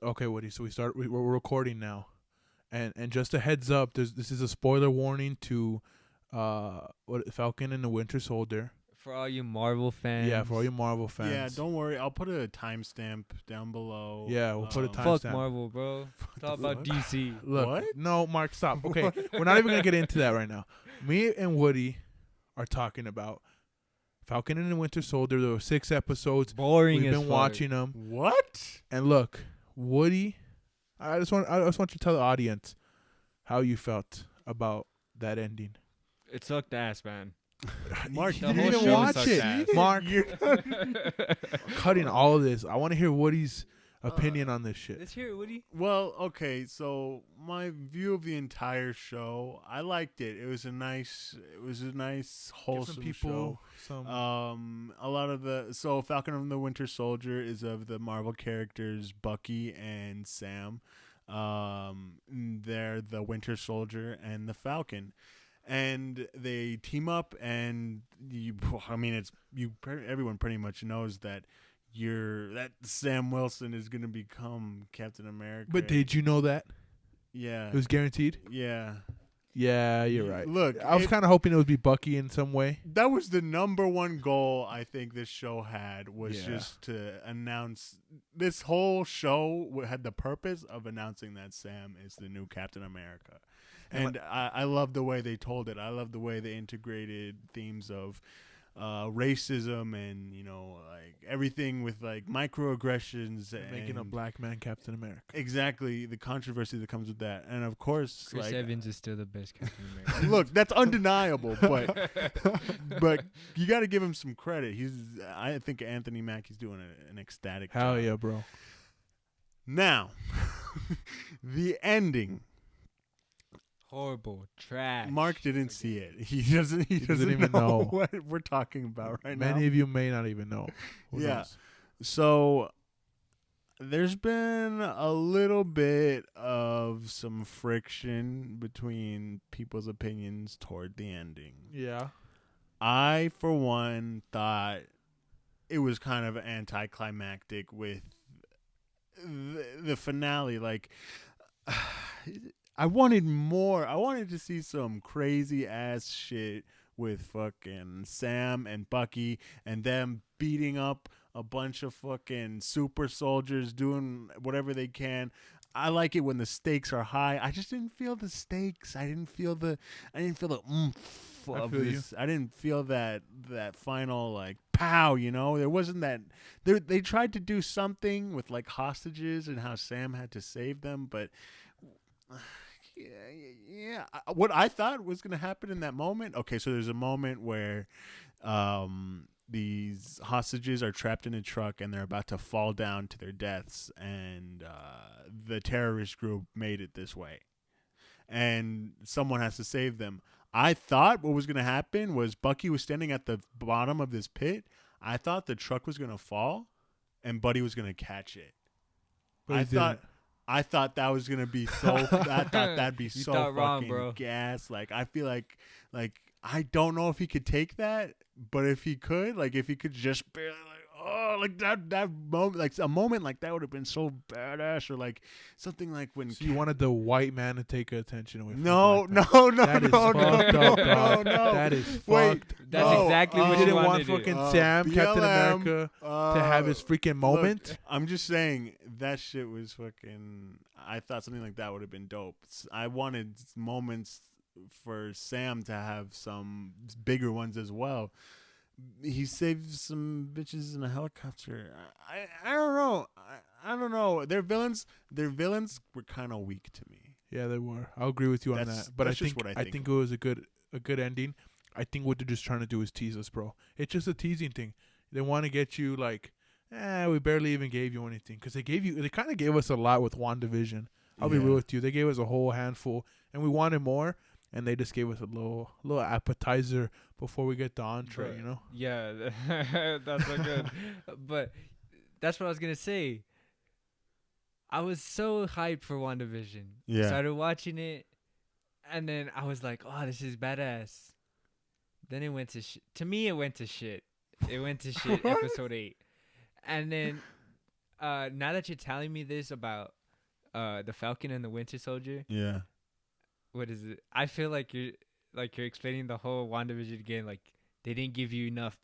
Okay, Woody. So we're recording now, and just a heads up. This is a spoiler warning to, Falcon and the Winter Soldier. For all you Marvel fans. Yeah, for all you Marvel fans. Yeah, don't worry. I'll put a timestamp down below. Yeah, we'll put a Fuck timestamp. Marvel, bro. Talk about DC. Look, What? no, Mark, stop. Okay, we're not even gonna get into that right now. Me and Woody are talking about Falcon and the Winter Soldier. There were 6 episodes. Boring We've as been fuck. watching them. What? And look, Woody, I just want you to tell the audience how you felt about that ending. It sucked ass, man. Mark, you the didn't whole even show watch sucked it. ass. Mark, cutting all of this. I want to hear Woody's opinion on this shit. Let's hear it, Woody. Well, okay, so my view of the entire show, I liked it. It was a nice wholesome Give some people show. some. A lot of so Falcon and the Winter Soldier is of the Marvel characters Bucky and Sam. They're the Winter Soldier and the Falcon. And they team up, and everyone pretty much knows that Sam Wilson is gonna become Captain America. But did you know that? Yeah, It was guaranteed? yeah. Yeah, you're right. Look, I was kind of hoping it would be Bucky in some way. that was the number one goal I think this show had, was Yeah. just to announce. This whole show had the purpose of announcing that Sam is the new Captain America. And I love the way they told it. I love the way they integrated themes of racism and, like everything with like microaggressions and Making a black man Captain America. exactly the controversy that comes with that. And of course, Chris like, Evans is still the best Captain America. look, that's undeniable, but you got to give him some credit. I think Anthony Mackie's doing an ecstatic Hell job. yeah, bro. Now, the ending. Horrible. Trash. Mark didn't see it. He doesn't even know know. what we're talking about right now. Many of you may not even know. Who Yeah. knows? So there's been a little bit of some friction between people's opinions toward the ending. Yeah. I, for one, thought it was kind of anticlimactic with the finale. Like, I wanted more. I wanted to see some crazy ass shit with fucking Sam and Bucky and them beating up a bunch of fucking super soldiers, doing whatever they can. I like it when the stakes are high. I just didn't feel the stakes. I didn't feel the oomph of this. I didn't feel that final like pow, There wasn't that. They tried to do something with like hostages and how Sam had to save them, but yeah. What I thought was going to happen in that moment. Okay, so there's a moment where these hostages are trapped in a truck and they're about to fall down to their deaths, and the terrorist group made it this way, and someone has to save them. I thought what was going to happen was Bucky was standing at the bottom of this pit. I thought the truck was going to fall and Buddy was going to catch it. But I thought that was gonna be so. I thought that'd be so fucking wrong, bro. gas. Like, I feel like I don't know if he could take that, but if he could just barely like that moment, like a moment like that would have been so badass, or like something like when. So you wanted the white man to take attention away from No. the black man. That is No. fucked up, dog. That is fucked. That's No, exactly You what you didn't want wanted. fucking Sam, Captain BLM, America, to have his freaking moment. Look, I'm just saying that shit was fucking. I thought something like that would have been dope. I wanted moments for Sam to have some bigger ones as well. He saved some bitches in a helicopter. I don't know. I don't know. Their villains were kind of weak to me. Yeah, they were. I'll agree with you on That's- that. But that's I just think what I think. it was a good ending. I think what they're just trying to do is tease us, bro. It's just a teasing thing. They want to get you like, we barely even gave you anything, because they kind of gave us a lot with WandaVision. I'll be real with you. They gave us a whole handful, and we wanted more, and they just gave us a little appetizer before we get the entree. But, Yeah, that's so good. But that's what I was gonna say. I was so hyped for WandaVision. Yeah. Started watching it, and then I was like, "Oh, this is badass." Then it went to to me. It went to shit. It went to shit. Episode 8, and then now that you're telling me this about the Falcon and the Winter Soldier, Yeah. what is it? I feel like you're explaining the whole WandaVision again. Like they didn't give you enough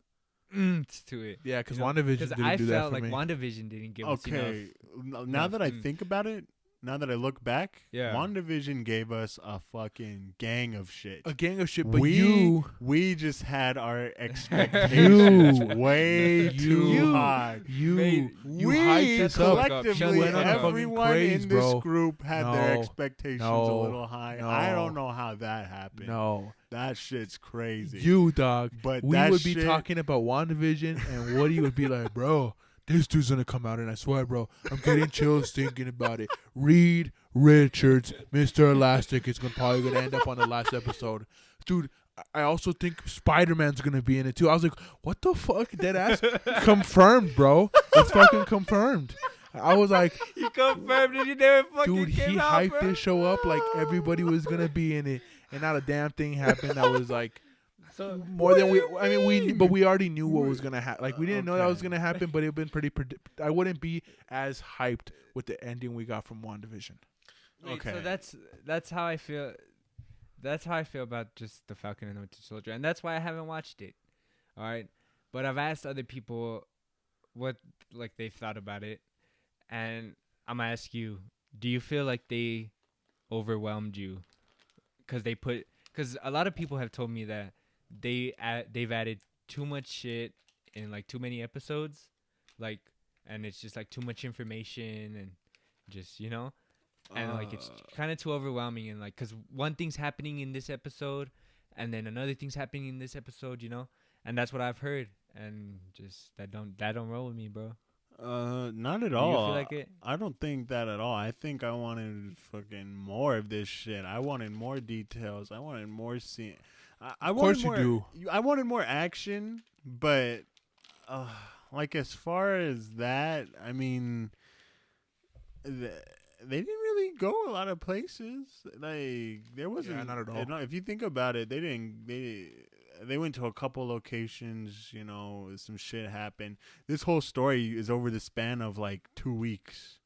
to it. Yeah, because You know? WandaVision Because didn't I do that felt for like me. WandaVision didn't give us enough. Okay. Now enough, that I think about it, now that I look back, Yeah. WandaVision gave us a fucking gang of shit. A gang of shit, but we just had our expectations way too high. you made- you we hyped this up. collectively, Shut the fuck up. everyone Craze, in this bro. group had their No. expectations a No. little high. No. I don't know how that happened. No, That shit's crazy. you dog. But We that would be shit- talking about WandaVision, and Woody would be like, "Bro, this dude's gonna come out," and I swear, bro, I'm getting chills thinking about it. Reed Richards, Mr. Elastic, is probably gonna end up on the last episode, dude. I also think Spider-Man's gonna be in it too. I was like, "What the fuck?" Dead ass confirmed, bro. It's fucking confirmed. I was like, You confirmed it. You never fucking dude, he came out, hyped bro. this show up like everybody was gonna be in it, and not a damn thing happened. That was like So more than we. I mean, but we already knew what was gonna happen. Like we didn't know that was Okay. gonna happen, but it'd been pretty. I wouldn't be as hyped with the ending we got from WandaVision. wait, Okay. So that's how I feel. That's how I feel about just the Falcon and the Winter Soldier, and that's why I haven't watched it. All right, but I've asked other people what like they've thought about it, and I'm gonna ask you: do you feel like they overwhelmed you? Because a lot of people have told me that they've added too much shit in like too many episodes, like, and it's just like too much information and just and like it's kind of too overwhelming, and like because one thing's happening in this episode and then another thing's happening in this episode, and that's what I've heard, and just that don't roll with me, bro. Not at Do all. you feel like it? I don't think that at all. I think I wanted fucking more of this shit. I wanted more details. I wanted more scene. I Of wanted course you more, do. I wanted more action, but like as far as that, I mean, they didn't really go a lot of places. Like there wasn't. not at all. If you think about it, they didn't. They went to a couple locations. Some shit happened. This whole story is over the span of like 2 weeks.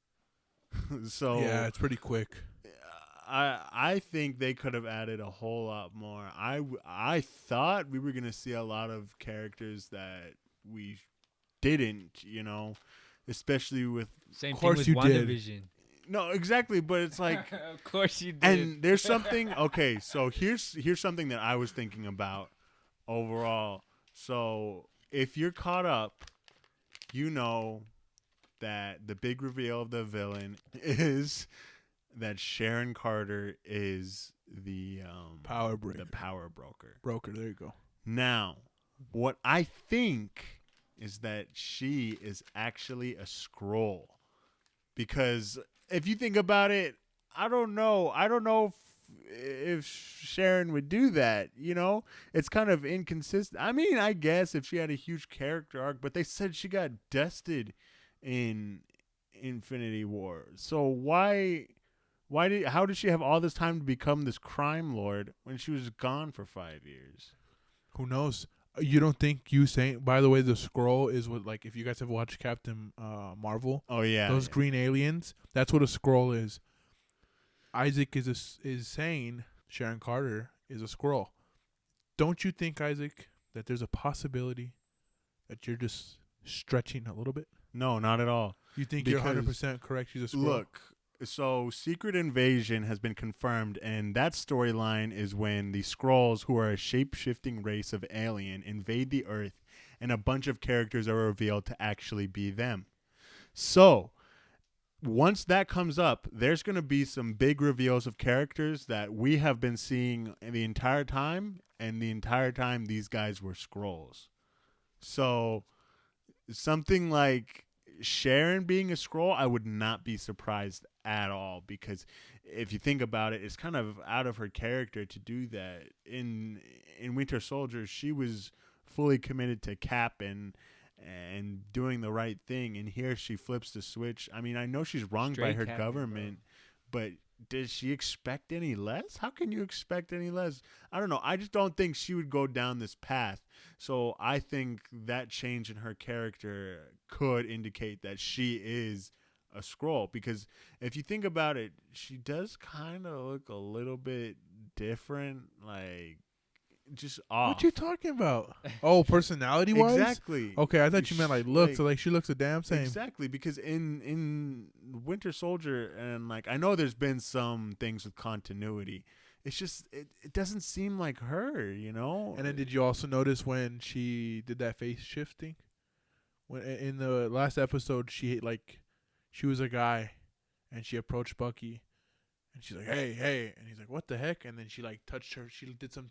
So Yeah, it's pretty quick. I think they could have added a whole lot more. I thought we were gonna see a lot of characters that we didn't. Especially with Same course thing with you did. WandaVision. no exactly, but it's like. Of course you did. And there's something. Okay, so here's something that I was thinking about overall. So if you're caught up, you know that the big reveal of the villain is that Sharon Carter is the Power breaker. the power broker. Broker. There you go. Now, what I think is that she is actually a Skrull, because if you think about it, I don't know if Sharon would do that. It's kind of inconsistent. I mean, I guess if she had a huge character arc, but they said she got dusted in Infinity War. So how did she have all this time to become this crime lord when she was gone for 5 years? Who knows? You don't think you saying? By the way, the scroll is what, like, if you guys have watched Captain Marvel, Oh yeah, those green aliens. That's what a scroll is. Isaac is saying Sharon Carter is a scroll. Don't you think, Isaac, that there's a possibility that you're just stretching a little bit? No, not at all. You think you're Because 100% correct? She's a scroll. Look, so Secret Invasion has been confirmed, and that storyline is when the Skrulls, who are a shape-shifting race of alien, invade the Earth, and a bunch of characters are revealed to actually be them. So, once that comes up, there's going to be some big reveals of characters that we have been seeing the entire time, and the entire time these guys were Skrulls. So, something like Sharon being a Skrull, I would not be surprised at all, because if you think about it, it's kind of out of her character to do that. In Winter Soldier, she was fully committed to Cap and doing the right thing, and here she flips the switch. I mean, I know she's wronged by Straight her Captain, government, but does she expect any less? How can you expect any less? I don't know. I just don't think she would go down this path. So I think that change in her character could indicate that she is a Skrull, because if you think about it, she does kind of look a little bit different, like just off. What you talking about? Oh, personality wise? Exactly. Okay, I thought you meant like look. Like, So like she looks the damn same. Exactly, because in Winter Soldier, and like I know there's been some things with continuity. It's just it doesn't seem like her, you know. And then did you also notice when she did that face shifting? When in the last episode, she was a guy, and she approached Bucky, and she's like, "Hey," and he's like, "What the heck?" And then she like touched her. She did some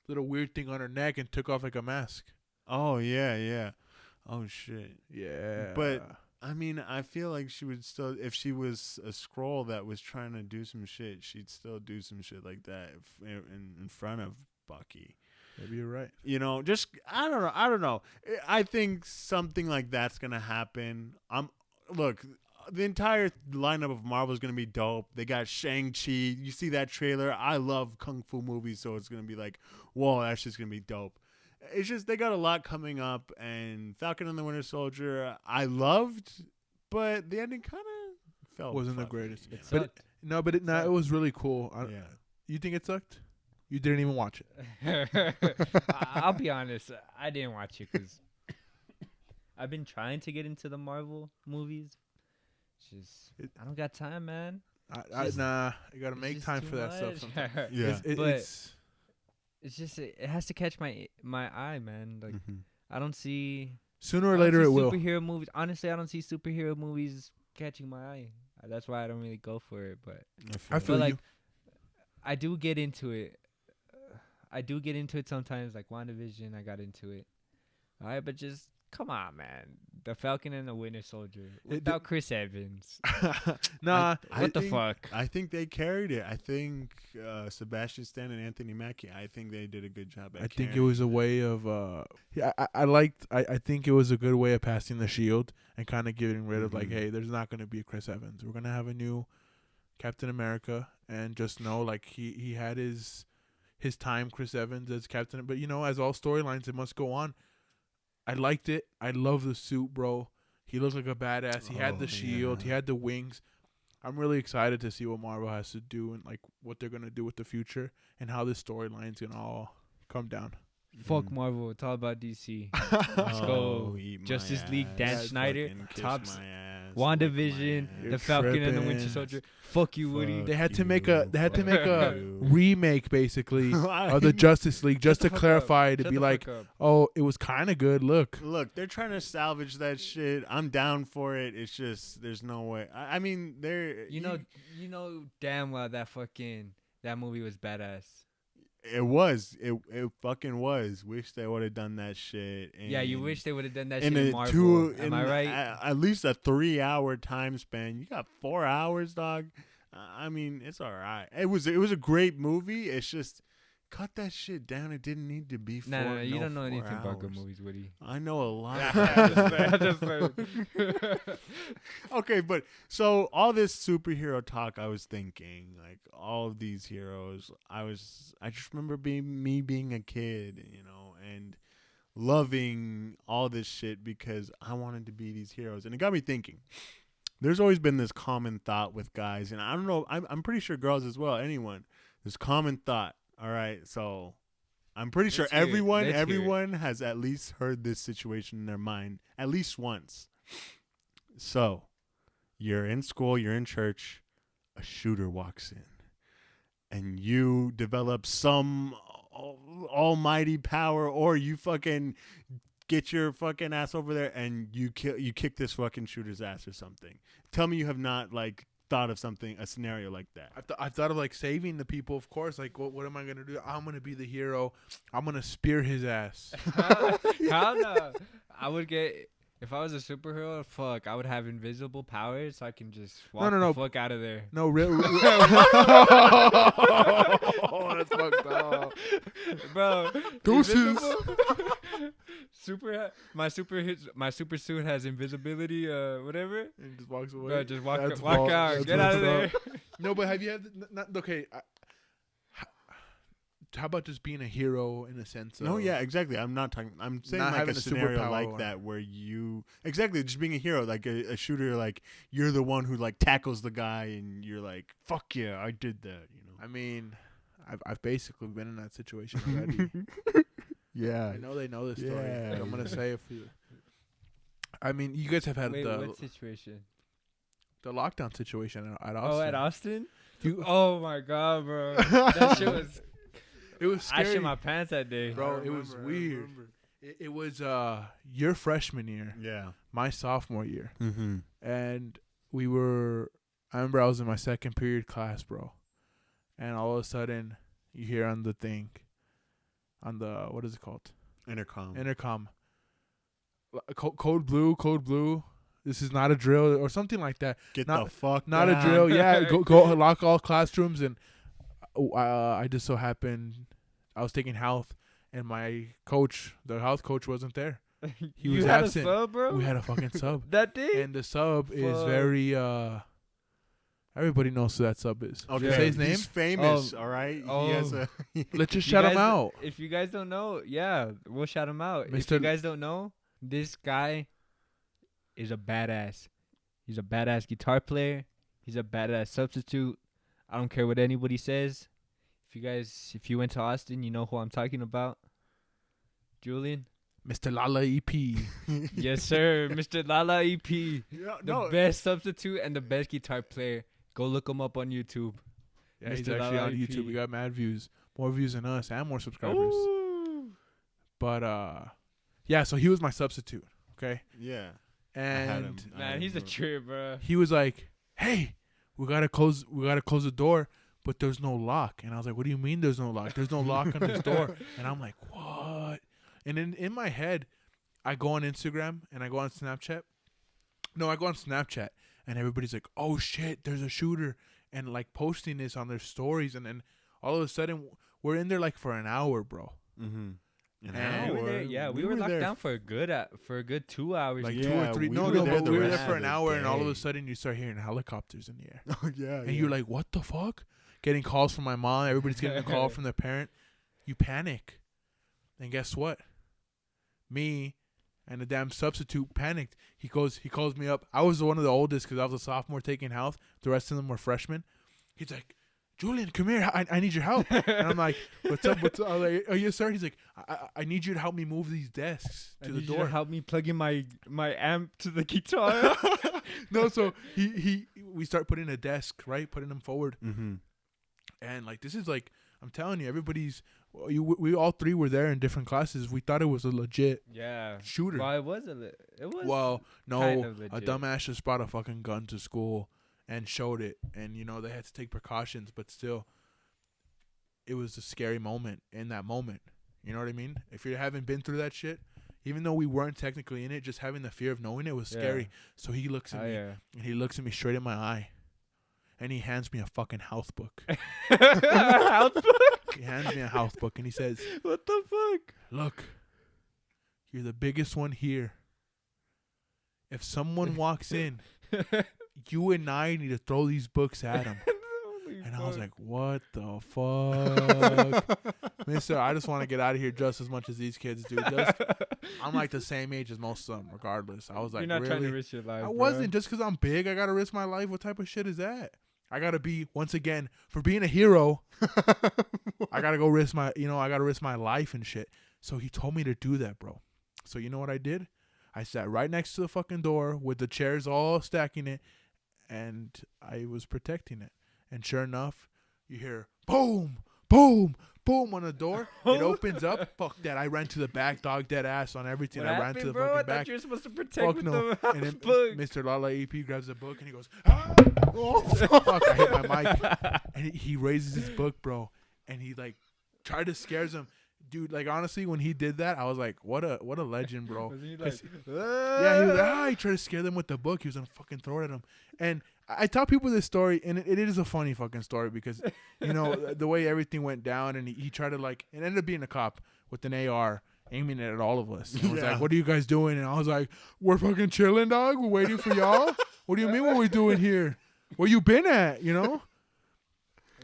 little weird thing on her neck and took off like a mask. Oh yeah. Oh shit. Yeah. But I mean, I feel like she would still, if she was a Skrull that was trying to do some shit, she'd still do some shit like that in front of Bucky. Maybe you're right. You know, just I don't know. I think something like that's gonna happen. Look, the entire lineup of Marvel is gonna be dope. They got Shang-Chi. You see that trailer? I love kung fu movies, so it's gonna be like, whoa, that's just gonna be dope. It's just they got a lot coming up, and Falcon and the Winter Soldier I loved, but the ending kind of felt Wasn't the fucked. greatest. It But sucked. it was really cool. Yeah. You think it sucked? You didn't even watch it. I'll be honest. I didn't watch it because I've been trying to get into the Marvel movies. I don't got time, man. Nah, you gotta It's make just time too for that stuff much. sometimes. Yeah. But it's just it has to catch my eye, man. Like Mhm. I don't see Sooner or I don't later see it will. superhero movies. Honestly, I don't see superhero movies catching my eye. That's why I don't really go for it. But I feel like you. I do get into it. I do get into it sometimes. Like WandaVision, I got into it. All right, but just come on, man. The Falcon and the Winter Soldier without Chris Evans. Nah, What the think- fuck? I think they carried it. I think Sebastian Stan and Anthony Mackie, I think they did a good job at I think it carrying was a way of yeah, I think it was a good way of passing the shield and kind of getting rid of like, Mhm. hey, there's not going to be a Chris Evans. We're going to have a new Captain America, and just know like he had his time, Chris Evans as Captain, but you know, as all storylines, it must go on. I liked it. I love the suit, bro. He looks like a badass. He had the shield. yeah. He had the wings. I'm really excited to see what Marvel has to do and like what they're gonna do with the future and how this storyline's gonna all come down. Fuck Mhm. Marvel. It's all about DC. Let's go. Eat my Justice League, Dan ass. Schneider, Fucking kiss tops, my ass, WandaVision, lick my You're the Falcon and the Winter tripping. Soldier. Fuck you, Woody. Fuck They had to you, make a fuck you. remake basically of the Justice League just to Shut the fuck clarify up. to Shut be the like, fuck up. oh, it was kind of good. Look, Look, they're trying to salvage that shit. I'm down for it. It's just there's no way. I mean, they're You know damn well that movie was badass. it was it fucking was. Wish they would have done that shit. Yeah, you wish they would have done that in shit in a Marvel. Am I right? At least a 3-hour time span. You got 4 hours, dog. I mean, it's all right. It was a great movie. It's just cut that shit down. It didn't need to be. No, you don't know 4 anything about good hours. movies, Woody. I know a lot. I just said. Okay, but so all this superhero talk, I was thinking, like all of these heroes, I just remember being a kid, you know, and loving all this shit because I wanted to be these heroes, and it got me thinking. There's always been this common thought with guys, and I don't know, I'm pretty sure girls as well. Anyone, this common thought. All right, so I'm pretty sure Let's hear it. everyone Let's hear it. everyone has at least heard this situation in their mind at least once. So, you're in school, you're in church, a shooter walks in, and you develop some almighty power, or you fucking get your fucking ass over there and you kick this fucking shooter's ass or something. Tell me you have not like thought of a scenario like that. I thought of like saving the people, of course. Like, what am I gonna do? I'm gonna be the hero. I'm gonna spear his ass. Hell no. I would get if I was a superhero. Fuck, I would have invisible powers so I can just walk no. the fuck out of there. No, real. Oh, that's fucked up. Bro, Deuces. invisible? My super suit has invisibility. Whatever. And just walks away. Bro, just walk That's out. that's Get out of there. messed No, but have you had not okay? How about just being a hero in a sense? No, of yeah, exactly. I'm not talking. I'm saying not like having a a scenario superpower like or- that where you exactly just being a hero, like a shooter. Like you're the one who like tackles the guy, and you're like, "Fuck yeah, I did that." You know. I mean, I've basically been in that situation already. Yeah. I know they know this story. Yeah, But I'm gonna yeah. say if you. I mean, you guys have had Wait, the what situation? lockdown situation at Austin. Oh, at Austin? You- Oh my god, bro. That shit was. it was I scary, shit my pants that day. bro. It was weird. It was your freshman year, Yeah. my sophomore year, Mm-hmm. and we were. I remember I was in my second period class, bro, and all of a sudden you hear on the thing, on the what is it called? Intercom. Code blue. This is not a drill or something like that. Get Not- the fuck Not down. a drill. Yeah, go lock all classrooms. And I just so happened I was taking health, and my coach, the health coach, wasn't there. He was you had absent. a sub, bro? We had a fucking sub, that day? and the sub is Fuck. very. Everybody knows who that sub is. Okay. Should I say his name? He's famous. All right. oh. He has a. Let's just You shout him guys- out. If you guys don't know, yeah, we'll shout him out. If Mr. you guys don't know, this guy is a badass. He's a badass guitar player. He's a badass substitute. I don't care what anybody says. If you went to Austin, you know who I'm talking about. Julian? Mr. Lala EP. Yes, sir. Mr. Lala EP. Yeah, The best substitute and the best guitar player. Go look him up on YouTube. Yeah, he's Mr. actually Lala on EP. YouTube. We got mad views, more views than us, and more subscribers. Ooh. But yeah. So he was my substitute. Okay, Yeah. had him. and I Man, he's a remember. trip, bro. he was like, "Hey, we gotta close the door, but there's no lock." And I was like, "What do you mean there's no lock? There's no lock on this door." And I'm like, "What?" And in my head, I go on Instagram and I go on Snapchat. No, I go on Snapchat, and everybody's like, "Oh shit, there's a shooter," and like posting this on their stories, and then all of a sudden we're in there like for an hour, bro. Mm-hmm. And We were there, yeah, we were locked there down for a good 2 hours. Like Yeah, 2 or 3. we No, were no, there but the we were rest there for of an the hour, and all of a day. sudden you start hearing helicopters in the air. Oh yeah. And you're like, what the fuck? Getting calls from my mom. Everybody's getting a call from their parent. You panic. And guess what? Me and the damn substitute panicked. He calls me up. I was one of the oldest because I was a sophomore taking health. The rest of them were freshmen. He's like, Julian, come here. I need your help. And I'm like, what's up? What's up? I'm like, oh, yes, sir. He's like, I need you to help me move these desks to the door. Help me plug in my amp to the guitar. No, so we start putting a desk, right? Putting them forward. Mm-hmm. And like this is like I'm telling you, we all three were there in different classes. We thought it was a legit Yeah. shooter. Well, it was. Well, no, kind of a legit. dumbass just brought a fucking gun to school and showed it, and they had to take precautions, but still, it was a scary moment in that moment. You know what I mean? If you haven't been through that shit, even though we weren't technically in it, just having the fear of knowing it was scary. Yeah. So he looks at Oh me, yeah. and he looks at me straight in my eye, and he hands me a fucking health book. Health book? He hands me a health book, and he says, What the fuck? "Look, you're the biggest one here. If someone walks in, you and I need to throw these books at him." Holy And I was fuck. like, what the fuck? Mister, I just want to get out of here just as much as these kids do. I'm like the same age as most of them, regardless. I was like, You're not really? trying to risk your life. I bro. wasn't. Just because I'm big, I got to risk my life. What type of shit is that? I got to be, once again, for being a hero, I got to go risk my, I got to risk my life and shit. So he told me to do that, bro. So you know what I did? I sat right next to the fucking door with the chairs all stacking it, and I was protecting it. And sure enough, you hear boom, boom, boom on the door. It opens up. Fuck that. I ran to the back, dog, dead ass on everything. What I ran happened, to the bro? I fucking thought back. you were supposed to protect Fuck with no. the And then book. Mr. Lala EP grabs the book and he goes, ah! Oh, fuck. I hit my mic. And he raises his book, bro. And he, like, tried to scares him. Dude, like, honestly, when he did that, I was like, what a legend, bro. Was he 'Cause- like, Yeah, he was like, he tried to scare them with the book. He was going to fucking throw it at him. And I tell people this story, and it is a funny fucking story because, the way everything went down, and he tried to, like, it ended up being a cop with an AR aiming it at all of us. And I was Yeah. like, what are you guys doing? And I was like, we're fucking chilling, dog. We're waiting for y'all. What do you mean what we're doing here? Where you been at,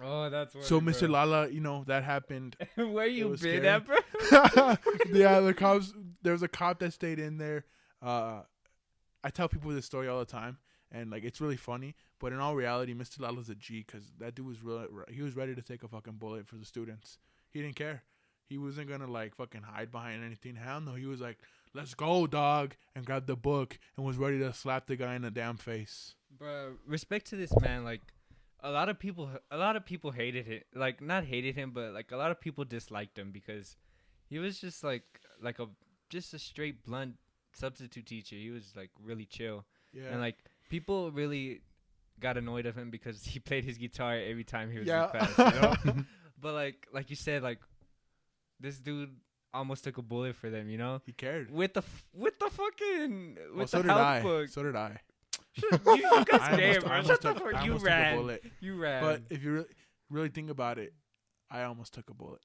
Oh, that's So Mr. Lala, that happened. Where you was been scary. at, bro? Yeah, the cops. There was a cop that stayed in there. I tell people this story all the time, and like it's really funny. But in all reality, Mr. Lala's a G, because that dude was he was ready to take a fucking bullet for the students. He didn't care. He wasn't gonna like fucking hide behind anything. Hell no. He was like, "Let's go, dog," and grabbed the book and was ready to slap the guy in the damn face. Bro, respect to this man. Like, a lot of people hated him. Like, not hated him, but like a lot of people disliked him because he was just like just a straight blunt substitute teacher. He was like really chill, Yeah. and like people really got annoyed of him because he played his guitar every time he was Yeah. in class. You know? But like you said, like this dude almost took a bullet for them. You know, He cared. with the fucking Well, with so the did I. health book. So did I. You got I scared, almost- I bro. almost Shut the took- fuck. I You almost took a ran. bullet. You ran. But if you really think about it, I almost took a bullet.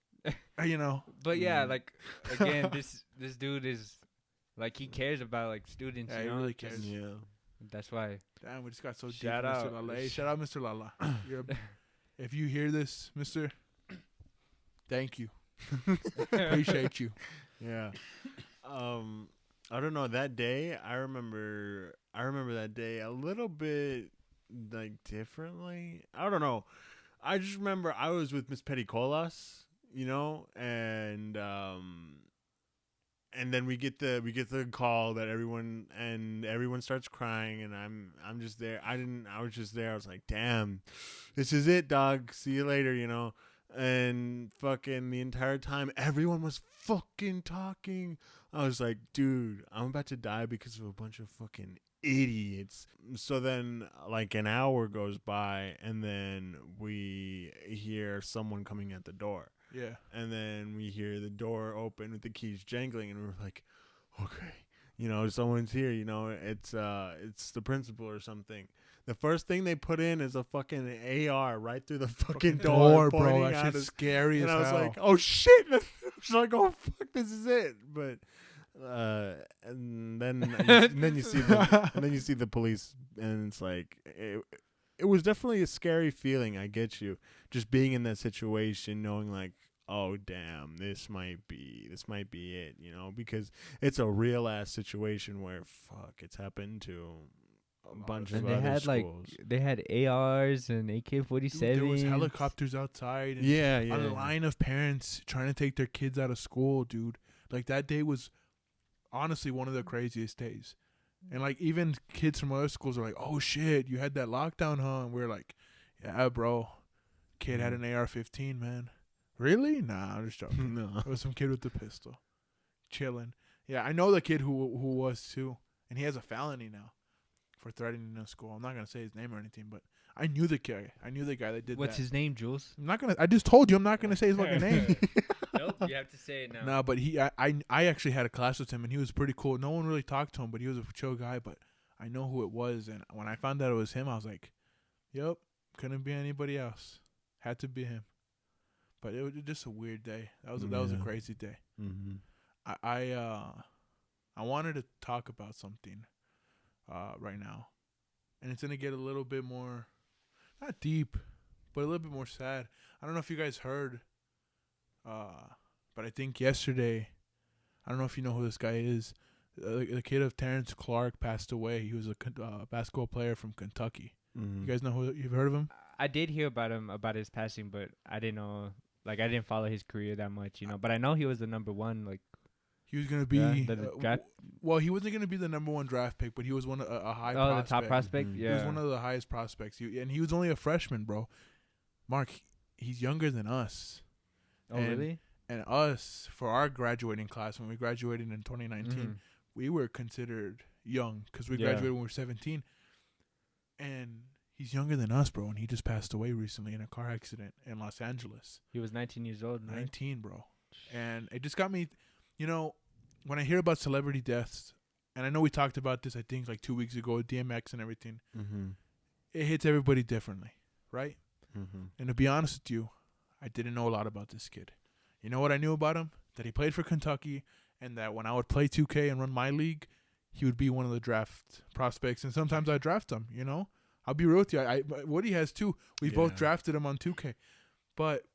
But yeah, Mm. like again, this dude is like he cares about like students. Yeah, you he know? really Just- cares. Yeah. That's why. Damn, we just got so deep, Shout Mr. out. Lala. Hey, shout out, Mr. Lala. If you hear this, Mister, thank you. Appreciate you. Yeah. I don't know, that day I remember that day a little bit like differently. I don't know. I just remember I was with Miss Peticolas, and then we get the call that everyone starts crying, and I'm just there. I was just there. I was like, damn, this is it, dog. See you later, And fucking the entire time, everyone was fucking talking. I was like, dude, I'm about to die because of a bunch of fucking idiots. So then, like, an hour goes by, and then we hear someone coming at the door. Yeah. And then we hear the door open with the keys jangling, and we're like, okay, someone's here. It's the principal or something. The first thing they put in is a fucking AR right through the fucking door, bro. pointing That at shit's us. scary And as I was hell. like, oh shit! I was like, oh fuck, this is it. But and then you see the police, and it's like it was definitely a scary feeling. I get you, just being in that situation, knowing like, oh damn, this might be it, because it's a real ass situation where it's happened to a bunch of And they other had schools. they had ARs and AK-47s. Dude, there was helicopters outside. And yeah, a line of parents trying to take their kids out of school, dude. Like, that day was honestly one of the craziest days. And like, even kids from other schools are like, oh shit, you had that lockdown, huh? And we're like, yeah, bro. Kid had an AR-15, man. Really? Nah, I'm just joking. No. It was some kid with a pistol, chilling. Yeah, I know the kid who was too, and he has a felony now for threatening a school. I'm not gonna say his name or anything, but I knew the guy. I knew the guy that did What's that. his name, Jules? I'm not gonna. I just told you I'm not gonna say his fucking name. Nope, you have to say it now. No, but I actually had a class with him, and he was pretty cool. No one really talked to him, but he was a chill guy. But I know who it was, and when I found out it was him, I was like, "Yep, couldn't be anybody else. Had to be him." But it was just a weird day. That was a Yeah. crazy day. Mm-hmm. I wanted to talk about something right now, and it's gonna get a little bit more, not deep, but a little bit more sad. I don't know if you guys heard, but I think yesterday, I don't know if you know who this guy is. The kid of Terrence Clark passed away. He was a basketball player from Kentucky. Mm-hmm. You guys know who? You've heard of him? I did hear about him, about his passing, but I didn't know. Like, I didn't follow his career that much, But I know he was the number one. Like, He was gonna be. the draft. Well, he wasn't gonna be the number one draft pick, but he was a high. oh, prospect. the top prospect. Mhm. He Yeah. was one of the highest prospects. And he was only a freshman, bro. Mark, he's younger than us. Oh, and- really? And us, for our graduating class, when we graduated in 2019, Mhm. we were considered young because we Yeah. graduated when we were 17. And he's younger than us, bro. And he just passed away recently in a car accident in Los Angeles. He was 19 years old, right? 19, bro. And it just got me, when I hear about celebrity deaths, and I know we talked about this, I think, like 2 weeks ago with DMX and everything, Mm-hmm. it hits everybody differently, right? Mm-hmm. And to be honest with you, I didn't know a lot about this kid. You know what I knew about him? That he played for Kentucky, and that when I would play 2K and run my league, he would be one of the draft prospects. And sometimes I draft him, I'll be real with you. Woody has 2. We both Yeah. drafted him on 2K. But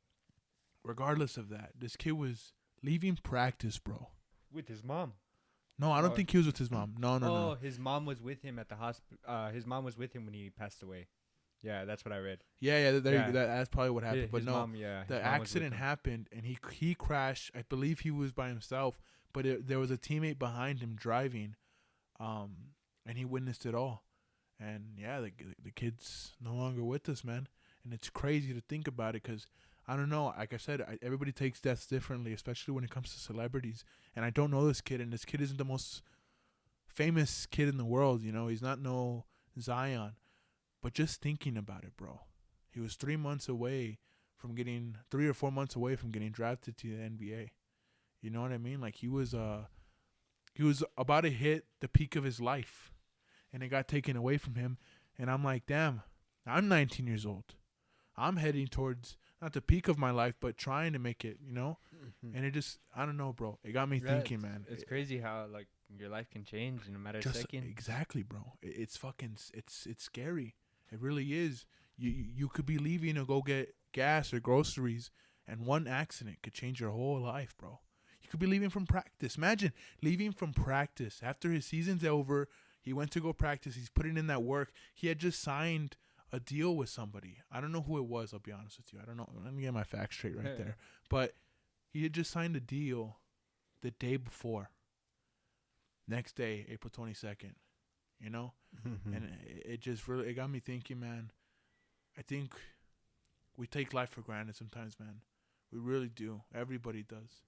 regardless of that, this kid was leaving practice, bro. With his mom. No, I don't Oh. think he was with his mom. No. His mom was with him at the hospital. His mom was with him when he passed away. Yeah, that's what I read. Yeah. Yeah. That's probably what happened. But his no, mom, yeah. the accident happened, and he crashed. I believe he was by himself, but there was a teammate behind him driving, and he witnessed it all. And yeah, the kid's no longer with us, man. And it's crazy to think about it because I don't know. Like I said, everybody takes deaths differently, especially when it comes to celebrities. And I don't know this kid, and this kid isn't the most famous kid in the world. You know, he's not no Zion. But just thinking about it, bro, he was 3 months away from getting 3 or 4 months away from getting drafted to the NBA. You know what I mean? Like he was about to hit the peak of his life, and it got taken away from him. And I'm like, damn, I'm 19 years old. I'm heading towards not the peak of my life, but trying to make it. You know, and it just I don't know, bro. It got me thinking, man. It's crazy how like your life can change in a matter of seconds. Exactly, bro. It's fucking it's scary. It really is. You could be leaving to go get gas or groceries, and one accident could change your whole life, bro. You could be leaving from practice. Imagine leaving from practice after his season's over. He went to go practice. He's putting in that work. He had just signed a deal with somebody. I don't know who it was. I'll be honest with you. I don't know. Let me get my facts straight right there. But he had just signed a deal the day before. Next day, April 22nd. You know? And it just really it got me thinking, man. I think we take life for granted sometimes, man. We really do. Everybody does.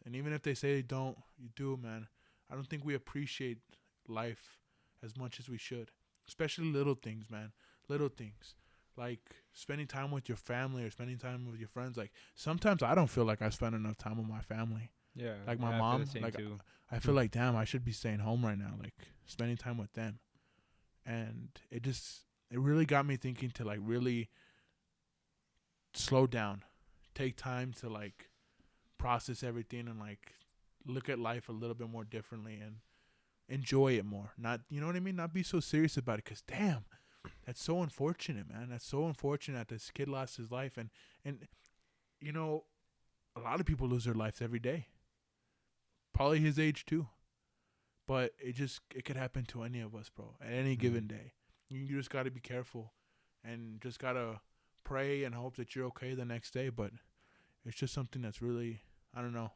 And even if they say they don't, you do, man. I don't think we appreciate life as much as we should. Especially little things, man. Little things. Like spending time with your family or spending time with your friends. Like sometimes I don't feel like I spend enough time with my family. Yeah. Like my I feel mom, the same like too. I feel like, damn, I should be staying home right now, like spending time with them. And it really got me thinking to like really slow down, take time to like process everything and like look at life a little bit more differently and enjoy it more. Not, you know what I mean? Not be so serious about it because damn, that's so unfortunate, man. That's so unfortunate that this kid lost his life. And you know, a lot of people lose their lives every day. Probably his age too. But it could happen to any of us, bro, at any given day. You just got to be careful and just got to pray and hope that you're okay the next day. But it's just something that's really, I don't know,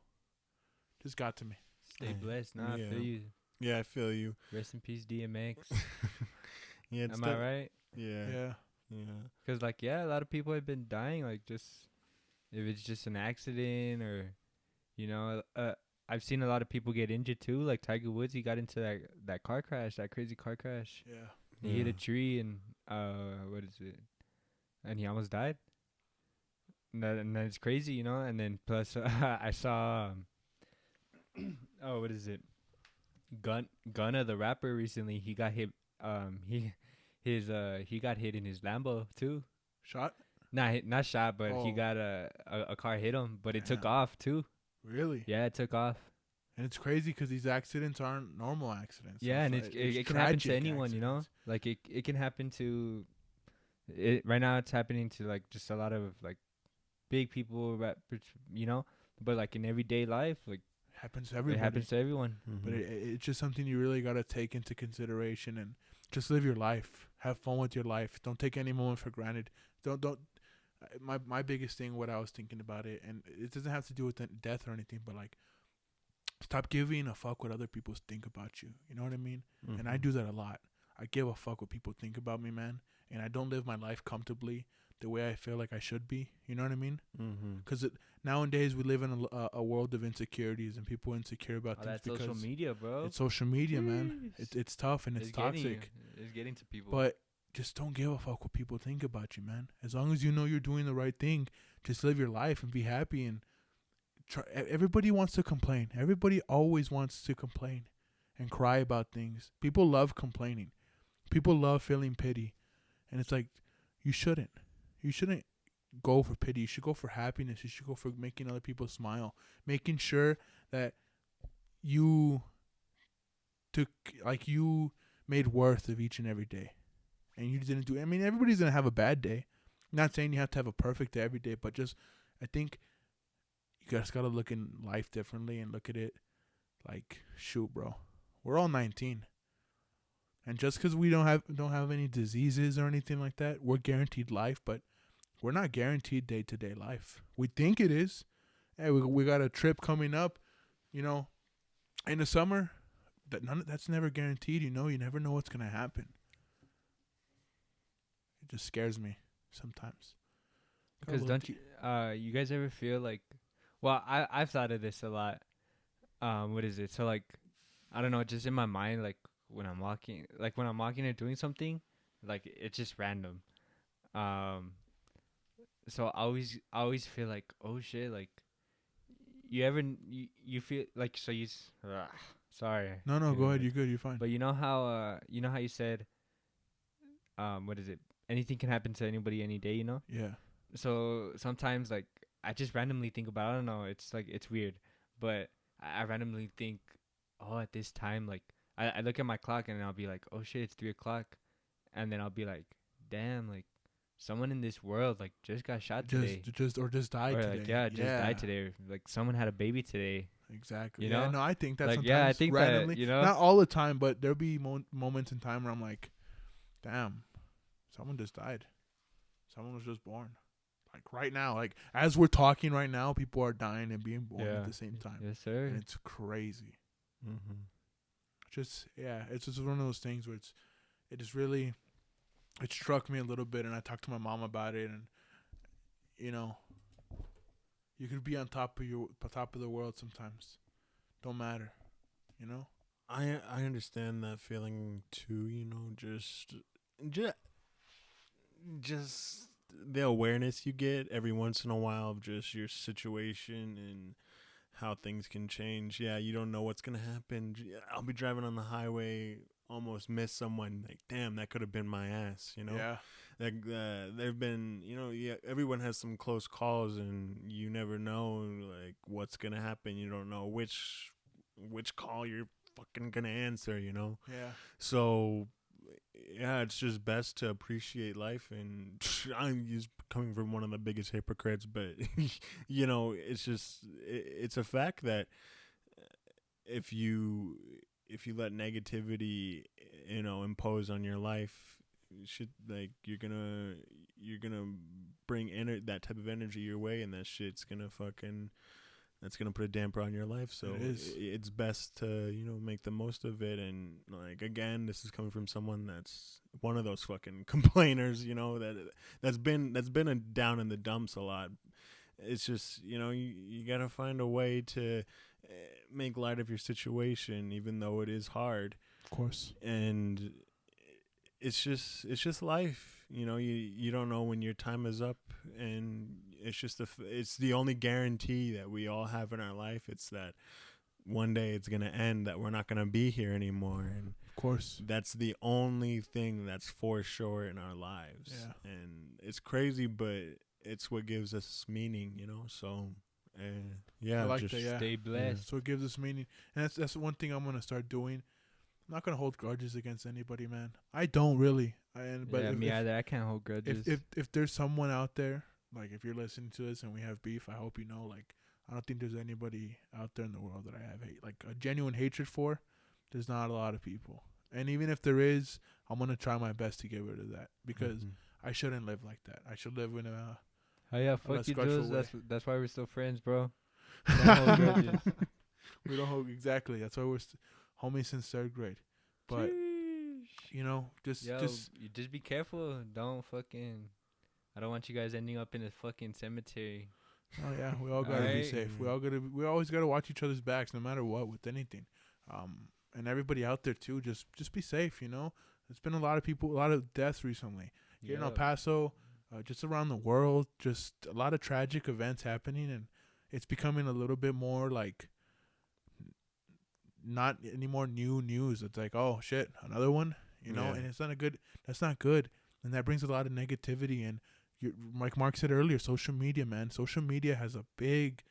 just got to me. Stay blessed. Nah, I feel you. Yeah, I feel you. Rest in peace, DMX. Yeah, Am I right? Yeah. Because, like, yeah, a lot of people have been dying, like, just, if it's just an accident or, you know, I've seen a lot of people get injured, too. Like, Tiger Woods, he got into that car crash, that crazy car crash. Yeah. He hit a tree and, what is it? And he almost died. And that's crazy, you know? And then, plus, I saw, what is it? Gunna, the rapper, recently, he got hit, he got hit in his Lambo, too. Shot? Not shot, but he got a car hit him, but it took off too. Really? Yeah, it took off. And it's crazy because these accidents aren't normal accidents. Yeah, and it can happen to anyone, accidents. you know? Like, it can happen to... right now, it's happening to, like, just a lot of, like, big people, you know? But, like, in everyday life, like... Happens to everybody. It happens to everyone. But it's just something you really got to take into consideration and just live your life. Have fun with your life. Don't take any moment for granted. Don't. My biggest thing, what I was thinking about it, and it doesn't have to do with death or anything, but like, stop giving a fuck what other people think about you. You know what I mean? And I do that a lot. I give a fuck what people think about me, man. And I don't live my life comfortably the way I feel like I should be. You know what I mean? Because nowadays we live in a world of insecurities and people are insecure about things That's because social media, bro. it's social media, man. It's tough and it's toxic. It's getting to people. But just don't give a fuck what people think about you, man. As long as you know you're doing the right thing, just live your life and be happy. And try. Everybody wants to complain. Everybody always wants to complain and cry about things. People love complaining. People love feeling pity. And it's like, you shouldn't. You shouldn't go for pity. You should go for happiness. You should go for making other people smile. Making sure that you made worth of each and every day. and you didn't do. I mean, everybody's gonna have a bad day. Not saying you have to have a perfect day every day, but just I think you just gotta look in life differently and look at it like, shoot, bro, we're all 19, and just because we don't have any diseases or anything like that, we're guaranteed life, but we're not guaranteed day to day life. We think it is. Hey, we got a trip coming up, you know, in the summer. That's never guaranteed. You know, you never know what's gonna happen. It just scares me sometimes. Because don't you guys ever feel like, well, I've thought of this a lot. What is it? So like, I don't know, just in my mind, like when I'm walking and doing something, like it's just random. So I always feel like, oh shit, like you feel like, so sorry. No, go ahead. You're good. You're fine. But you know how you said, what is it? Anything can happen to anybody any day, you know? Yeah. So sometimes, like, I just randomly think about, I don't know, it's like, it's weird, but I randomly think, oh, at this time, like, I look at my clock and I'll be like, oh shit, it's 3:00, and then I'll be like, damn, like, someone in this world, like, just got shot today. Just died or today. Like, yeah, just died today. Or, like, someone had a baby today. Exactly. You yeah, know? no, I think that Like, sometimes yeah, I think randomly, that, you know? not all the time, but there'll be moments in time where I'm like, damn, someone just died. Someone was just born. Like right now, like as we're talking right now, people are dying and being born at the same time. Yes, sir. And it's crazy. Mm-hmm. It's just one of those things where it struck me a little bit, and I talked to my mom about it, and you know, you could be on top of the world sometimes. Don't matter, you know. I understand that feeling too. You know, just the awareness you get every once in a while of just your situation and how things can change. Yeah, you don't know what's gonna happen. I'll be driving on the highway, almost miss someone. Like, damn, that could have been my ass. You know. Yeah. Like there've been, you know, yeah, everyone has some close calls, and you never know like what's gonna happen. You don't know which call you're fucking gonna answer. You know. Yeah. So. Yeah, it's just best to appreciate life, and I'm just coming from one of the biggest hypocrites, but you know, it's a fact that if you let negativity, you know, impose on your life, you're gonna bring that type of energy your way, and that shit's gonna that's gonna put a damper on your life. So it's best to, you know, make the most of it. And like, again, this is coming from someone that's one of those fucking complainers, you know, that's been down in the dumps a lot. It's just, you know, you gotta find a way to make light of your situation, even though it is hard. Of course. And it's just life. You know, you don't know when your time is up, and it's the only guarantee that we all have in our life. It's that one day it's gonna end, that we're not gonna be here anymore, and of course, that's the only thing that's for sure in our lives. Yeah. And it's crazy, but it's what gives us meaning, you know. So, yeah, I like just that, yeah. Stay blessed. So it gives us meaning, and that's one thing I'm gonna start doing. I'm not gonna hold grudges against anybody, man. I don't really. Me either. I can't hold grudges. If there's someone out there, like if you're listening to this and we have beef, I hope you know, like, I don't think there's anybody out there in the world that I have like a genuine hatred for. There's not a lot of people, and even if there is, I'm gonna try my best to get rid of that, because I shouldn't live like that. I should live in a. Oh yeah, fuck you, Jules. That's why we're still friends, bro. Don't hold grudges. We don't hold, exactly. That's why we're homies since 3rd grade. But you know, you just be careful. Don't fucking. I don't want you guys ending up in a fucking cemetery. Oh yeah, we all gotta be safe. We always gotta watch each other's backs, no matter what, with anything. And everybody out there too, just be safe. You know, there's been a lot of deaths recently here in El Paso, just around the world. Just a lot of tragic events happening, and it's becoming a little bit more like not any more new news. It's like, oh shit, another one. You know, and it's not good. That's not good, and that brings a lot of negativity. And like Mark said earlier, social media, man. Social media has a big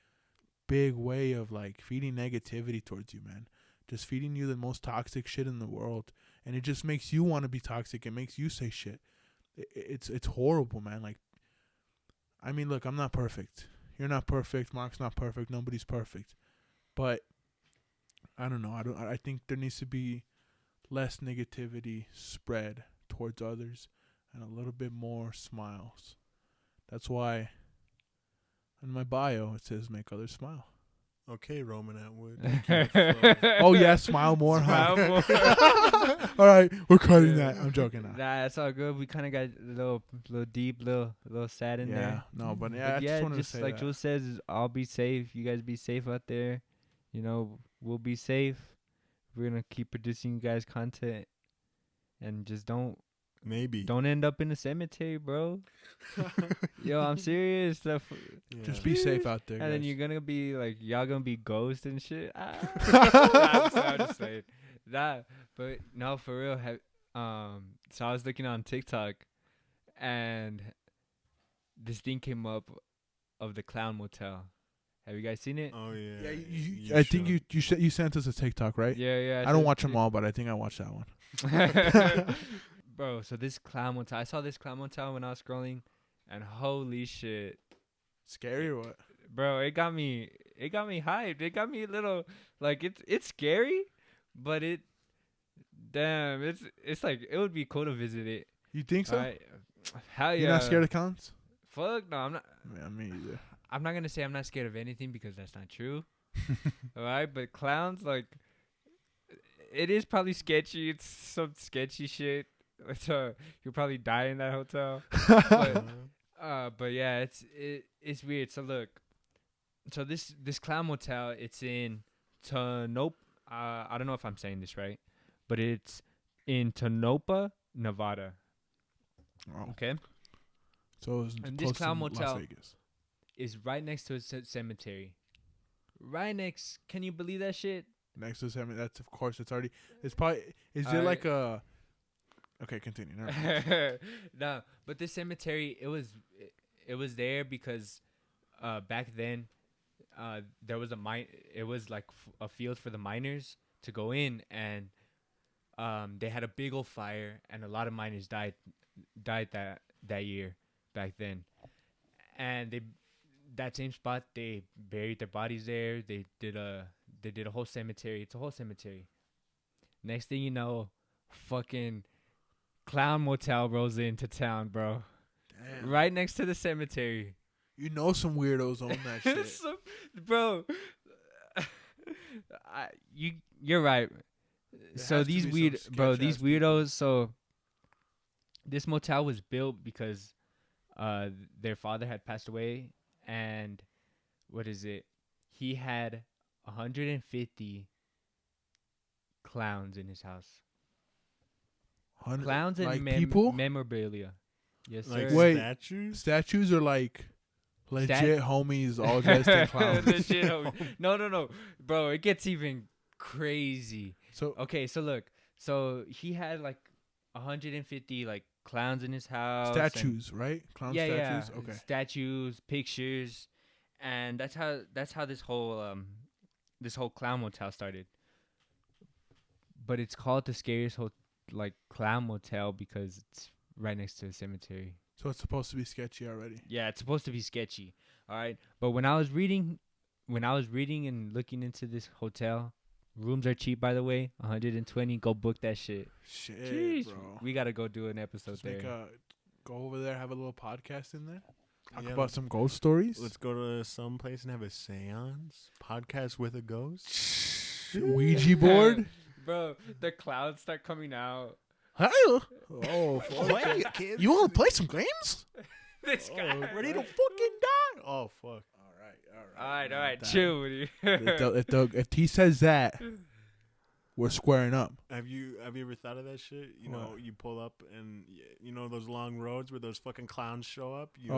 way of like feeding negativity towards you, man. Just feeding you the most toxic shit in the world. and it just makes you want to be toxic. It makes you say shit. It's horrible, man. Like, I mean, look, I'm not perfect. You're not perfect. Mark's not perfect. Nobody's perfect. But I don't know. I think there needs to be less negativity spread towards others and a little bit more smiles. That's why in my bio it says make others smile. Okay, Roman Atwood. Oh yeah, smile more. Smile more. All right, we're cutting that. I'm joking now. Nah, it's all good. We kind of got a little deep, little sad in there. No, but yeah, I just wanted to say like that. Jules says, I'll be safe. You guys be safe out there. You know, we'll be safe. We're gonna keep producing you guys content, and just don't end up in a cemetery, bro. Yo, I'm serious. Just be safe out there, And guys. then you're gonna be like, y'all gonna be ghosts and shit. I'm just saying. But no, for real. So I was looking on TikTok, and this thing came up of the Clown Motel. Have you guys seen it? Oh yeah. Yeah, I think you sent us a TikTok, right? Yeah. I don't watch them all, but I think I watched that one. Bro, so this Clown Motel, I saw this Clown Motel when I was scrolling, and holy shit. Scary or what? Bro, it got me hyped. It got me a little, like, it's scary, but it's like, it would be cool to visit it. You think so? Hell yeah. You're not scared of clowns? Fuck no, I'm not. Yeah, me either. I'm not gonna say I'm not scared of anything, because that's not true. Alright, but clowns, like, it is probably sketchy. It's some sketchy shit. So you'll probably die in that hotel. But yeah, it's weird. So look, so this Clown Motel, it's in Tonopah. I don't know if I'm saying this right, but it's in Tonopah, Nevada. Oh. Okay. So it was And close this Clown to Motel Las Vegas. is right next to a cemetery. Right next. Can you believe that shit? Next to the that's of course it's already. It's probably. Is it like a? Okay, continue. Never mind. No, but this cemetery, it was there because back then there was it was like a field for the miners to go in, and they had a big old fire, and a lot of miners died that year back then. And that same spot, they buried their bodies there. They did a whole cemetery. It's a whole cemetery. Next thing you know, fucking Clown Motel rolls into town, bro. Damn. Right next to the cemetery. You know some weirdos own that shit. Bro, you're right. So these weirdos. So this motel was built because their father had passed away, and he had 150 clowns in his house. Clowns and like people? memorabilia. Yes, Like sir. Wait, statues? Statues are like legit homies all dressed in clowns. Legit homies. No, bro. It gets even crazy. So Okay, so look. So he had like 150 like clowns in his house. statues, right? Clown statues. Yeah. Okay. Statues, pictures, and that's how this whole Clown Motel started. But it's called the scariest Clown Motel because it's right next to a cemetery. So it's supposed to be sketchy already. Yeah, it's supposed to be sketchy. All right, but when I was reading and looking into this hotel, rooms are cheap, by the way. 120. Go book that shit. Shit, Jeez, bro. we gotta go do an episode Just there. go over there, have a little podcast in there. Talk Yeah, about some ghost stories. Let's go to some place and have a seance. Podcast with a ghost. Ouija board. Bro, the clouds start coming out. Oh, fuck. kids. You want to play some games? This guy. Ready to fucking die? Oh, fuck. All right. Chill with you. If he says that, we're squaring up. Have you ever thought of that shit? You know, you pull up and you know those long roads where those fucking clowns show up. You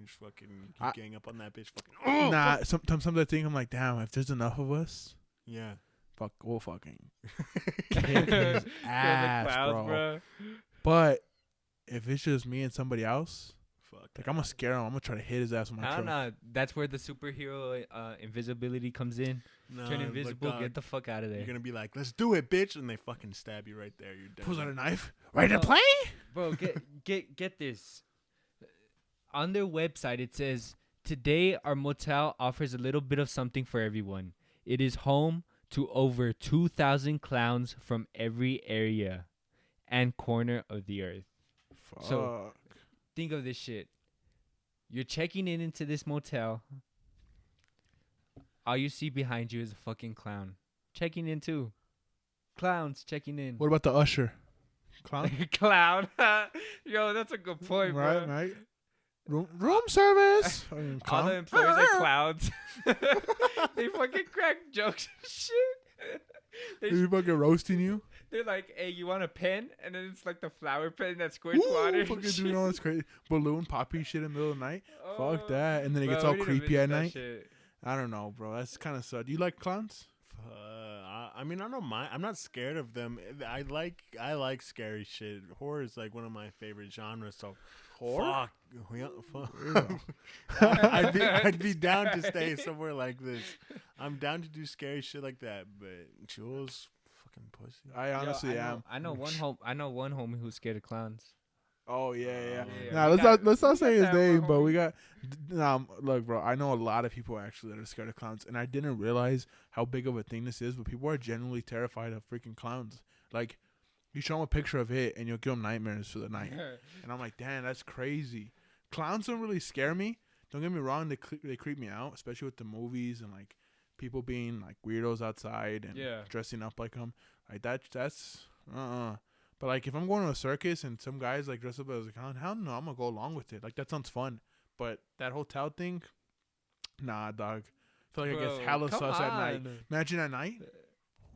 just fucking keep gang up on that bitch. Fucking. Nah, sometimes I think I'm like, damn, if there's enough of us, Yeah. we'll fucking Kill kick his the ass, clouds, bro. But if it's just me and somebody else, Fuck. Like, I'm gonna scare him. I'm gonna try to hit his ass with my I truck. don't know. That's where the superhero invisibility comes in. No, Turn like, invisible. dog, Get the fuck out of there. You're gonna be like, let's do it, bitch, and they fucking stab you right there. You're dead. Pulls out a knife. Ready to No. play? Bro, get this. On their website, it says, "Today, our motel offers a little bit of something for everyone. It is home to over 2,000 clowns from every area and corner of the earth." Fuck. So- Think of this shit. You're checking in into this motel. All you see behind you is a fucking clown. Checking in too. Clowns checking in. What about the usher? Clown? Clown. Yo, that's a good point, Right, bro. right. Room service. I mean, All the clown. employees are clowns. They fucking crack jokes and shit. He's fucking roasting you. They're like, "Hey, you want a pen?" And then it's like the flower pen that squirts Ooh, water. fucking and doing all this crazy balloon poppy shit in the middle of the night. Oh, Fuck that. And then it bro, gets all we done creepy missed at that night. shit. I don't know, bro. That's kind of sad. Do you like clowns? I mean, I don't mind. I'm not scared of them. I like scary shit. Horror is like one of my favorite genres. So Horror? fuck. I'd be down to stay somewhere like this. I'm down to do scary shit like that. But Jules, fucking pussy. I honestly Yo, am. I know one homie who's scared of clowns. Oh yeah. Yeah, Nah, we let's got- not we say got his that name, one but we homie. got. Look, bro. I know a lot of people actually that are scared of clowns, and I didn't realize how big of a thing this is. But people are genuinely terrified of freaking clowns. Like, you show them a picture of it, and you'll give them nightmares for the night. And I'm like, damn, that's crazy. Clowns don't really scare me. Don't get me wrong; they creep me out, especially with the movies and like people being like weirdos outside and Yeah. dressing up like them. Like that's But like if I'm going to a circus and some guys like dress up as a clown, hell no, I'm gonna go along with it. Like that sounds fun. But that hotel thing, nah, dog. I feel like I Bro, get hella come sus at night. on. Imagine at night.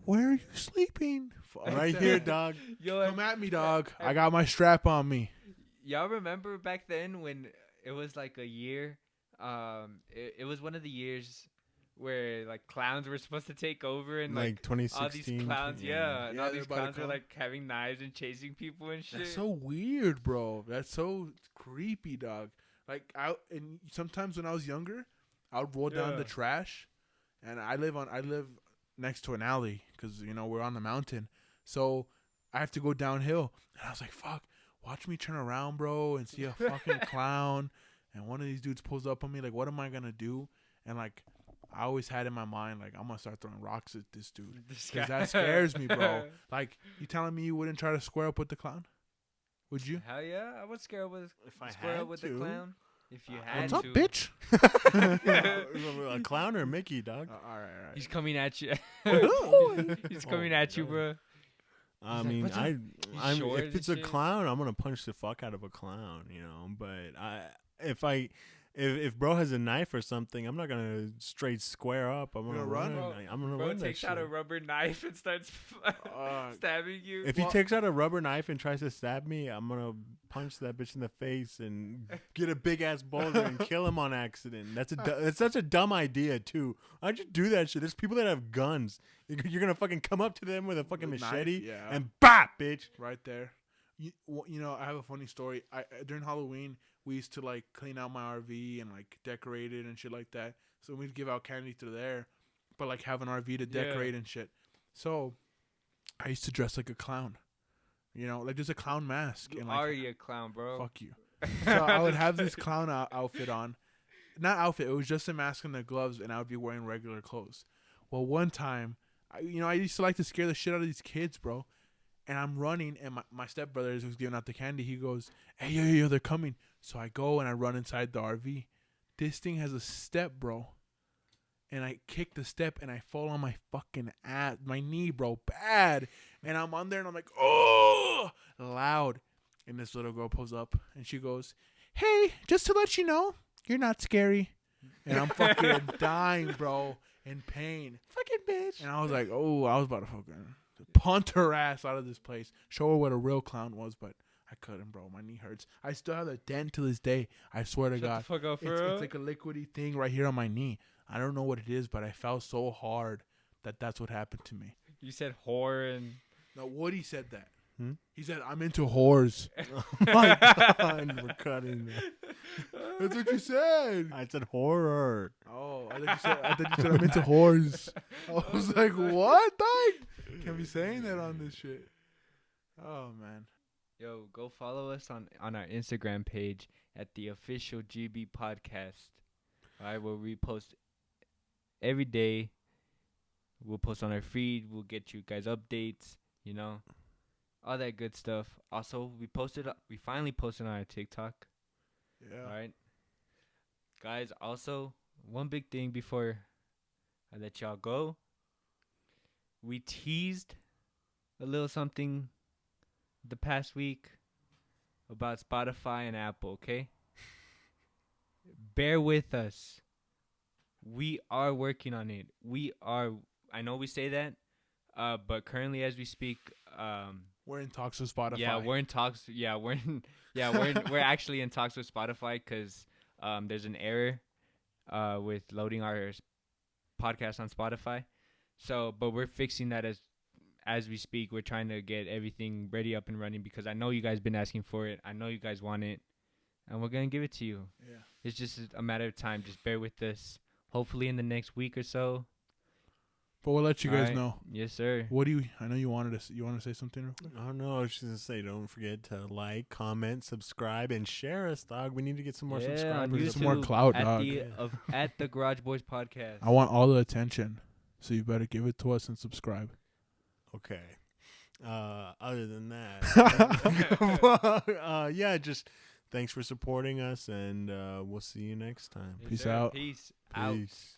Where are you sleeping? Fuck Right that. here, dog. Yo, Come at me, dog. I got my strap on me. y'all remember back then when it was like a year? It was one of the years where like clowns were supposed to take over and Like like 2016. all these clowns, yeah, and Yeah, all they're these about to clowns were come. like having knives and chasing people and shit. That's so weird, bro. That's so creepy, dog. Like and sometimes when I was younger, I would roll down Yeah. the trash, and I live next to an alley because we're on the mountain, so I have to go downhill. And I was like, fuck, watch me turn around, bro, and see a fucking clown, and one of these dudes pulls up on me. Like, what am I gonna do? And like, I always had in my mind, like, I'm gonna start throwing rocks at this dude. This Because guy- that scares me, bro. Like, you telling me you wouldn't try to square up with the clown? Would you? Hell yeah, I would square up with If I square had up with to. the clown. If you had What's up, to. bitch? A clown or Mickey, dog? All right. He's coming at you. Oh, He's coming Oh, at you, no. bro. I like, mean, "What's up?" He's short if and it's a shit. clown, I'm gonna punch the fuck out of a clown, But if bro has a knife or something, I'm not gonna straight square up. I'm You gonna gonna run? run. I'm gonna Bro run that takes out a shit. rubber knife and starts stabbing you. If he takes out a rubber knife and tries to stab me, I'm gonna punch that bitch in the face and get a big ass boulder and kill him on accident. That's such a dumb idea too. Why'd you do that shit? There's people that have guns. You're gonna fucking come up to them with a fucking With a knife, machete yeah. and bop, bitch. right there. I have a funny story. During Halloween, we used to like clean out my RV and like decorate it and shit like that. So we'd give out candy through there, but like have an RV to decorate and shit. So I used to dress like a clown, like just a clown mask. You and are like, you a clown, bro? fuck you. So I would have this clown outfit on. Not outfit. It was just a mask and the gloves, and I would be wearing regular clothes. Well, one time, I used to like to scare the shit out of these kids, bro. And I'm running, and my stepbrother who's giving out the candy, he goes, hey, yo, they're coming. So I go, and I run inside the RV. This thing has a step, bro. And I kick the step, and I fall on my fucking ass, my knee, bro, bad. And I'm on there, and I'm like, oh, loud. And this little girl pulls up, and she goes, hey, just to let you know, you're not scary. And I'm fucking dying, bro, in pain. Fucking bitch. And I was like, oh, I was about to fucking punt her ass out of this place. Show her what a real clown was, but I couldn't, bro. My knee hurts. I still have a dent to this day. I swear to Shut God. the fuck up, It's bro. like a liquidy thing right here on my knee. I don't know what it is, but I fell so hard that's what happened to me. You said whore and No, Woody said that. Hmm? He said, I'm into whores. Oh my God, we're cutting that. That's what you said. I said horror. Oh, I thought you said I'm into whores. I was like, what, dog? Can't be saying that on this shit. Oh man. Yo, go follow us on our Instagram page at the official GB podcast. All right, where we post every day. We'll post on our feed. We'll get you guys updates. You know, all that good stuff. Also, we finally posted on our TikTok. Yeah. All right, guys. Also, one big thing before I let y'all go. We teased a little something the past week about Spotify and Apple, okay? Bear with us. We are working on it. I know we say that, but currently as we speak, We're in talks with Spotify. yeah, we're in talks. Yeah, we're actually in talks with Spotify because there's an error with loading our podcast on Spotify. So, but we're fixing that as we speak. We're trying to get everything ready, up and running, because I know you guys been asking for it. I know you guys want it, and we're gonna give it to you. Yeah. It's just a matter of time. Just bear with us. Hopefully in the next week or so. But we'll let you guys Alright. know. Yes, sir. What do you? I know you wanted to. You want to say something real quick? I don't know. I was just gonna say, don't forget to like, comment, subscribe, and share us, dog. We need to get some more Yeah, on subscribers. Get some more YouTube clout, at dog. at the Garage Boys podcast. I want all the attention, so you better give it to us and subscribe. Okay. Other than that, yeah, just thanks for supporting us, and we'll see you next time. Yes, Peace sir. out. Peace out. Peace.